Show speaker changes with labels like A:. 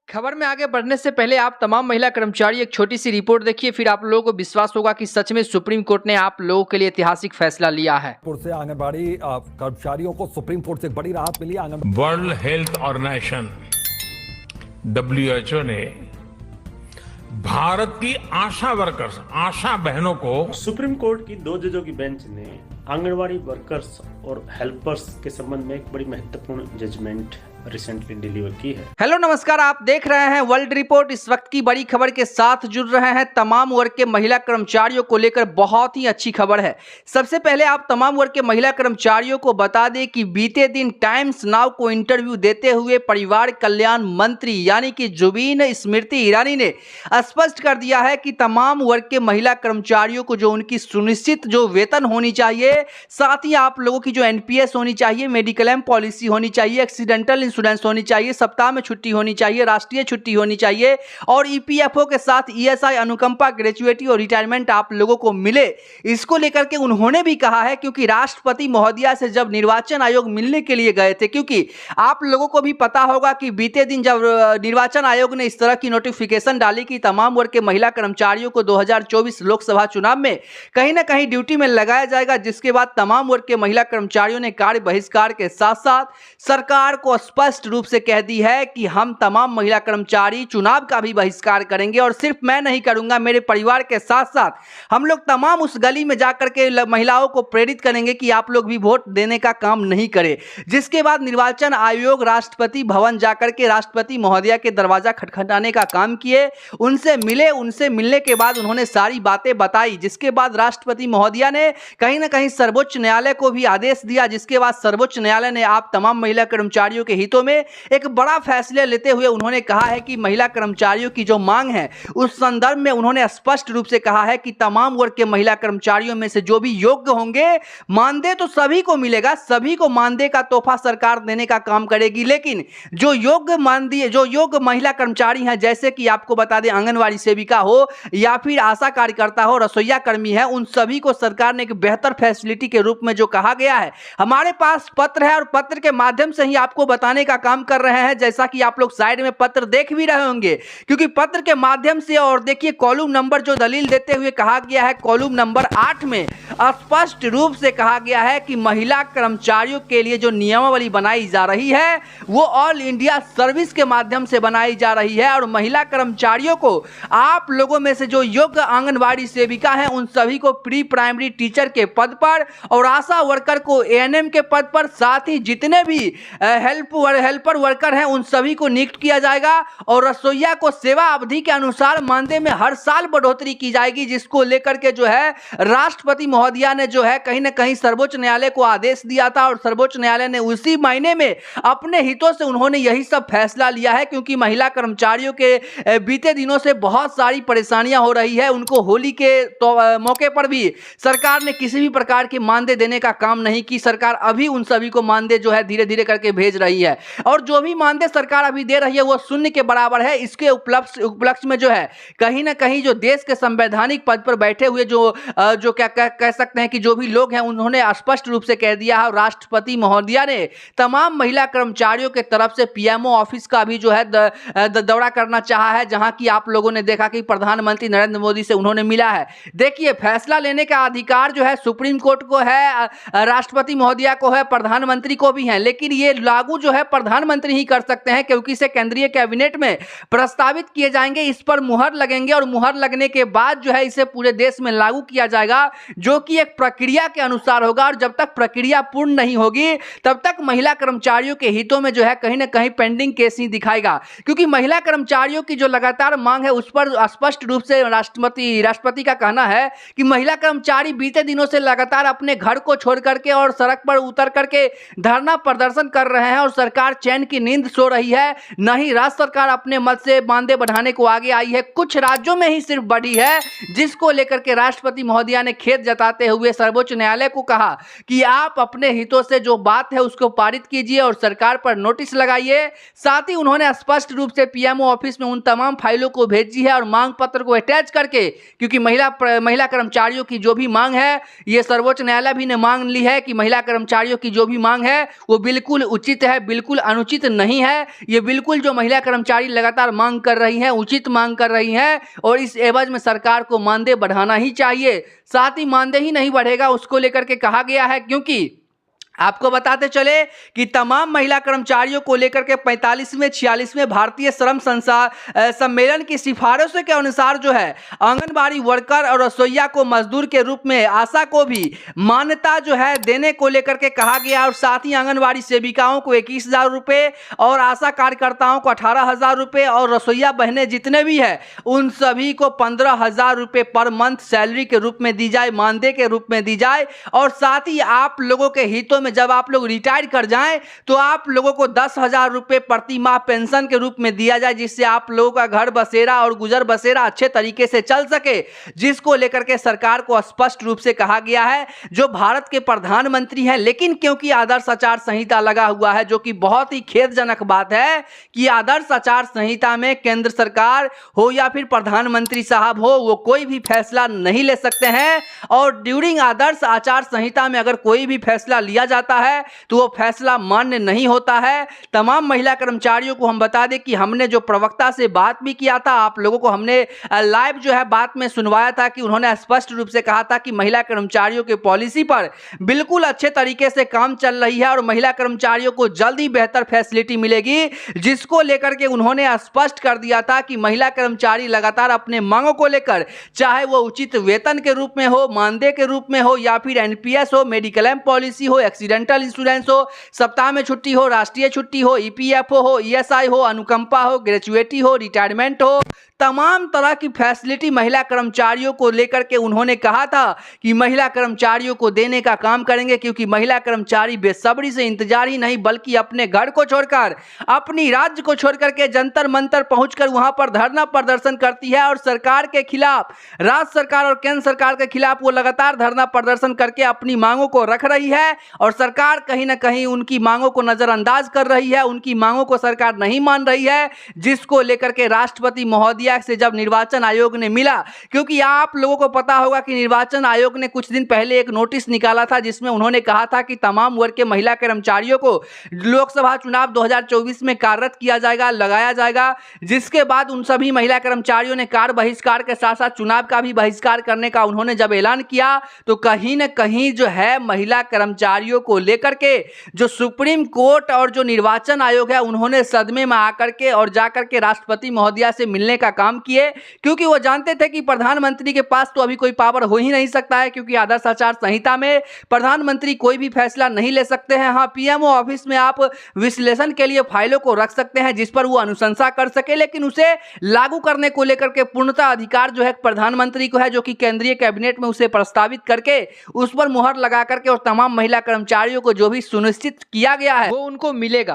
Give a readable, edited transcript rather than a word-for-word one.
A: खबर में आगे बढ़ने से पहले आप तमाम महिला कर्मचारी एक छोटी सी रिपोर्ट देखिए, फिर आप लोगों को विश्वास होगा कि सच में सुप्रीम कोर्ट ने आप लोगों के लिए ऐतिहासिक फैसला लिया है।
B: से आंगनबाड़ी कर्मचारियों को सुप्रीम कोर्ट से बड़ी राहत मिली।
C: वर्ल्ड हेल्थ ऑर्गेनाइजेशन WHO ने भारत की आशा वर्कर्स, आशा बहनों को
D: सुप्रीम कोर्ट की 2 जजों की बेंच ने आंगनवाड़ी वर्कर्स और हेल्पर्स के संबंध में एक बड़ी महत्वपूर्ण जजमेंट रिसेंटली डिलीवर की है।
A: हेलो नमस्कार, आप देख रहे हैं वर्ल्ड रिपोर्ट। इस वक्त की बड़ी खबर के साथ जुड़ रहे हैं तमाम वर्ग के महिला कर्मचारियों को लेकर बहुत ही अच्छी खबर है। सबसे पहले आप तमाम वर्ग के महिला कर्मचारियों को बता दें कि बीते दिन टाइम्स नाउ को इंटरव्यू देते हुए परिवार कल्याण मंत्री यानी कि जुबीन स्मृति ईरानी ने स्पष्ट कर दिया है कि तमाम वर्ग के महिला कर्मचारियों को जो उनकी सुनिश्चित जो वेतन होनी चाहिए, साथ ही आप लोगों की जो NPS होनी चाहिए, मेडिक्लेम पॉलिसी होनी चाहिए, एक्सीडेंटल इंश्योरेंस होनी चाहिए, सप्ताह में छुट्टी होनी चाहिए, राष्ट्रीय छुट्टी होनी चाहिए और EPFO के साथ ESI, अनुकंपा, ग्रेजुएटी और रिटायरमेंट आप लोगों को मिले। इसको लेकर के उन्होंने भी कहा है, क्योंकि राष्ट्रपति महोदया से जब निर्वाचन आयोग मिलने के लिए गए थे, क्योंकि आप लोगों को भी पता होगा कि बीते दिन जब निर्वाचन आयोग ने इस तरह की नोटिफिकेशन डाली कि तमाम वर्ग के महिला कर्मचारियों को 2024 लोकसभा चुनाव में कहीं ना कहीं ड्यूटी में लगाया जाएगा, जिसके बाद तमाम वर्ग के महिला कर्मचारियों ने कार्य बहिष्कार के साथ साथ सरकार को स्पष्ट रूप से कह दी है कि हम तमाम महिला कर्मचारी चुनाव का भी बहिष्कार करेंगे और सिर्फ मैं नहीं करूंगा, मेरे परिवार के साथ साथ हम लोग तमाम उस गली में जाकर के महिलाओं को प्रेरित करेंगे कि आप लोग भी वोट देने का काम नहीं करें। जिसके बाद निर्वाचन आयोग राष्ट्रपति भवन जाकर के राष्ट्रपति महोदया के दरवाजा खटखटाने का काम किए, उनसे मिले। उनसे मिलने के बाद उन्होंने सारी बातें बताई, जिसके बाद राष्ट्रपति महोदया ने कहीं ना कहीं सर्वोच्च न्यायालय को भी आदेश दिया, जिसके बाद सर्वोच्च न्यायालय ने आप तमाम महिला कर्मचारियों के हितों में एक बड़ा फैसला लेते हुए उन्होंने कहा है कि महिला कर्मचारियों की जो मांग है उस संदर्भ में उन्होंने स्पष्ट रूप से कहा है कि तमाम वर्ग के महिला कर्मचारियों में से जो भी योग्य होंगे, मानदेय तो सभी को मिलेगा, सभी को मानदेय का तोहफा सरकार देने का काम करेगी, लेकिन जो योग्य महिला कर्मचारी हैं, जैसे कि आपको बता दें आंगनवाड़ी सेविका हो या फिर आशा कार्यकर्ता हो, रसोईया कर्मी है, उन सभी को सरकार ने एक बेहतर फैसिलिटी के रूप में जो कहा गया है, हमारे पास पत्र है और पत्र के माध्यम से ही आपको बताने का काम कर रहे हैं। जैसा कि आप लोग साइड में पत्र देख भी रहे होंगे, क्योंकि पत्र के माध्यम से और देखिए कॉलम नंबर जो दलील देते हुए कहा गया है, कॉलम नंबर 8 में स्पष्ट रूप से कहा गया है कि महिला कर्मचारियों के लिए जो नियमावली बनाई जा रही है वो ऑल इंडिया सर्विस के माध्यम से बनाई जा रही है और महिला कर्मचारियों को आप लोगों में से जो योग्य आंगनवाड़ी सेविका हैं उन सभी को प्री प्राइमरी टीचर के पद पर और आशा वर्कर को ANM के पद पर, साथ ही जितने भी हेल्पर वर्कर हैं उन सभी को नियुक्त किया जाएगा और रसोईया को सेवा अवधि के अनुसार मानदेय में हर साल बढ़ोतरी की जाएगी, जिसको लेकर के जो है राष्ट्रपति महोदया ने जो है कहीं ना कहीं सर्वोच्च न्यायालय को आदेश दिया था और सर्वोच्च न्यायालय ने उसी महीने में अपने हितों से उन्होंने यही सब फैसला लिया है, क्योंकि महिला कर्मचारियों के बीते दिनों से बहुत सारी परेशानियां हो रही है। उनको होली के मौके पर भी सरकार ने किसी भी प्रकार के मानदेय देने का काम नहीं की। सरकार अभी उन सभी को मानदेय जो है धीरे धीरे करके भेज रही है और जो भी मानदेय सरकार अभी दे रही है वो शून्य के बराबर है। इसके उपलक्ष्य में जो है कहीं ना कहीं जो देश के संवैधानिक पद पर बैठे हुए जो क्या कह सकते हैं कि जो भी लोग हैं उन्होंने स्पष्ट रूप से कह दिया है। राष्ट्रपति महोदया ने तमाम महिला कर्मचारियों के तरफ से PMO ऑफिस का भी जो है दौरा करना चाहा है, जहां की आप लोगों ने देखा कि प्रधानमंत्री नरेंद्र मोदी से उन्होंने मिला है। देखिए, फैसला लेने का अधिकार जो है सुप्रीम कोर्ट को है, राष्ट्रपति महोदया को है, प्रधानमंत्री को भी है, लेकिन ये लागू जो है प्रधानमंत्री ही कर सकते हैं, क्योंकि इसे केंद्रीय कैबिनेट में प्रस्तावित किए जाएंगे, इस पर मुहर लगेंगे और मुहर लगने के बाद जो है इसे पूरे देश में लागू किया जाएगा, जो कि एक प्रक्रिया के अनुसार होगा और जब तक प्रक्रिया पूर्ण नहीं होगी तब तक महिला कर्मचारियों के हितों में जो है कहीं ना कहीं पेंडिंग केस ही दिखाएगा, क्योंकि महिला कर्मचारियों की जो लगातार मांग है उस पर स्पष्ट रूप से राष्ट्रपति का कहना है कि महिला कर्मचारी बीते दिनों से लगातार अपने घर को छोड़ करके और सड़क पर उतर करके धरना प्रदर्शन कर रहे हैं और सरकार चैन की नींद सो रही है। नहीं, राज्य सरकार अपने मत से मानदेय बढ़ाने को आगे आई है, कुछ राज्यों में ही सिर्फ बढ़ी है, जिसको लेकर के राष्ट्रपति महोदया ने खेद जताते हुए सर्वोच्च न्यायालय को कहा कि आप अपने हितों से जो बात है उसको पारित कीजिए और सरकार पर नोटिस लगाइए। साथ ही उन्होंने स्पष्ट रूप से PMO ऑफिस में उन तमाम फाइलों को भेजी है और मांग पत्र को अटैच करके, क्योंकि महिला कर्मचारियों की जो भी मांग है, ये सर्वोच्च न्यायालय भी ने मांग ली है कि महिला कर्मचारियों की जो भी मांग है वो बिल्कुल उचित है, बिल्कुल बिल्कुल अनुचित नहीं है। ये बिल्कुल जो महिला कर्मचारी लगातार मांग कर रही हैं, उचित मांग कर रही हैं और इस एवज में सरकार को मानदेय बढ़ाना ही चाहिए। साथ ही मानदेय ही नहीं बढ़ेगा उसको लेकर के कहा गया है, क्योंकि आपको बताते चले कि तमाम महिला कर्मचारियों को लेकर के 45वें 46वें भारतीय श्रम सम्मेलन की सिफारिशों के अनुसार जो है आंगनबाड़ी वर्कर और रसोइया को मजदूर के रूप में, आशा को भी मान्यता जो है देने को लेकर के कहा गया और साथ ही आंगनबाड़ी सेविकाओं को 21,000 रुपये और आशा कार्यकर्ताओं को 18,000 रुपये और रसोइया बहनें जितने भी हैं उन सभी को 15,000 रुपये पर मंथ सैलरी के रूप में दी जाए, मानदेय के रूप में दी जाए। और साथ ही आप लोगों के हितों में जब आप लोग रिटायर कर जाएं तो आप लोगों को 10,000 रुपये प्रति माह पेंशन के रूप में दिया जाए, जिससे आप लोगों का घर बसेरा और गुजर बसेरा अच्छे तरीके से चल सके, जिसको लेकर के सरकार को स्पष्ट रूप से कहा गया है। जो भारत के प्रधानमंत्री हैं, लेकिन क्योंकि आदर्श आचार संहिता लगा हुआ है, जो कि बहुत ही खेदजनक बात है कि आदर्श आचार संहिता में केंद्र सरकार हो या फिर प्रधानमंत्री साहब हो, वो कोई भी फैसला नहीं ले सकते हैं। और ड्यूरिंग आदर्श आचार संहिता में अगर कोई भी फैसला लिया जाता है तो वो फैसला मान्य नहीं होता है। तमाम महिला कर्मचारियों को हम बता दें कि हमने जो प्रवक्ता से बात भी किया था, आप लोगों को हमने लाइव जो है बात में सुनवाया था कि उन्होंने स्पष्ट रूप से कहा था कि महिला कर्मचारियों के पॉलिसी पर बिल्कुल अच्छे तरीके से काम चल रही है और महिला कर्मचारियों को जल्द ही बेहतर फैसिलिटी मिलेगी, जिसको लेकर के उन्होंने स्पष्ट कर दिया था कि महिला कर्मचारी लगातार अपने मांगों को लेकर, चाहे वो उचित वेतन के रूप में हो, मानदेय के रूप में हो या फिर एनपीएस हो, मेडिक्लेम पॉलिसी हो, एक्सीडेंटल इंश्योरेंस हो, सप्ताह में छुट्टी हो, राष्ट्रीय छुट्टी हो, ईपीएफओ हो, ईएसआई हो, अनुकंपा हो, ग्रेजुएटी हो, रिटायरमेंट हो, तमाम तरह की फैसिलिटी महिला कर्मचारियों को लेकर के उन्होंने कहा था कि महिला कर्मचारियों को देने का काम करेंगे, क्योंकि महिला कर्मचारी बेसब्री से इंतजार ही नहीं बल्कि अपने घर को छोड़कर, अपनी राज्य को छोड़कर के जंतर मंतर पहुंचकर वहां पर धरना प्रदर्शन करती है और सरकार के खिलाफ, राज्य सरकार और केंद्र सरकार के खिलाफ वो लगातार धरना प्रदर्शन करके अपनी मांगों को रख रही है और सरकार कहीं ना कहीं उनकी मांगों को नजरअंदाज कर रही है, उनकी मांगों को सरकार नहीं मान रही है, जिसको लेकर के राष्ट्रपति महोदय से जब निर्वाचन आयोग ने मिला, क्योंकि आप लोगों को पता होगा कि निर्वाचन आयोग ने कुछ दिन पहले एक नोटिस निकाला था जिसमें उन्होंने कहा था कि तमाम वर्ग के महिला कर्मचारियों को लोकसभा चुनाव 2024 में कार्यरत किया जाएगा, लगाया जाएगा, जिसके बाद उन सभी महिला कर्मचारियों ने कार्य बहिष्कार के साथ साथ चुनाव का भी बहिष्कार करने का उन्होंने जब ऐलान किया तो कहीं ना कहीं जो है महिला कर्मचारियों को लेकर के जो सुप्रीम कोर्ट और जो निर्वाचन आयोग है उन्होंने सदमे में आकर के और जाकर के राष्ट्रपति महोदया से मिलने का काम किए, क्योंकि वो जानते थे कि प्रधानमंत्री के पास तो अभी कोई पावर हो ही नहीं सकता है, क्योंकि आदर्श आचार संहिता में प्रधानमंत्री कोई भी फैसला नहीं ले सकते हैं। हाँ, पीएमओ ऑफिस में आप विश्लेषण के लिए फाइलों को रख सकते हैं जिस पर वो अनुशंसा कर सके, लेकिन उसे लागू करने को लेकर के पूर्णतः अधिकार जो है प्रधानमंत्री को है, जो कि केंद्रीय कैबिनेट में उसे प्रस्तावित करके उस पर मुहर लगा करके और तमाम महिला कर्मचारियों को जो भी सुनिश्चित किया गया है वो उनको मिलेगा।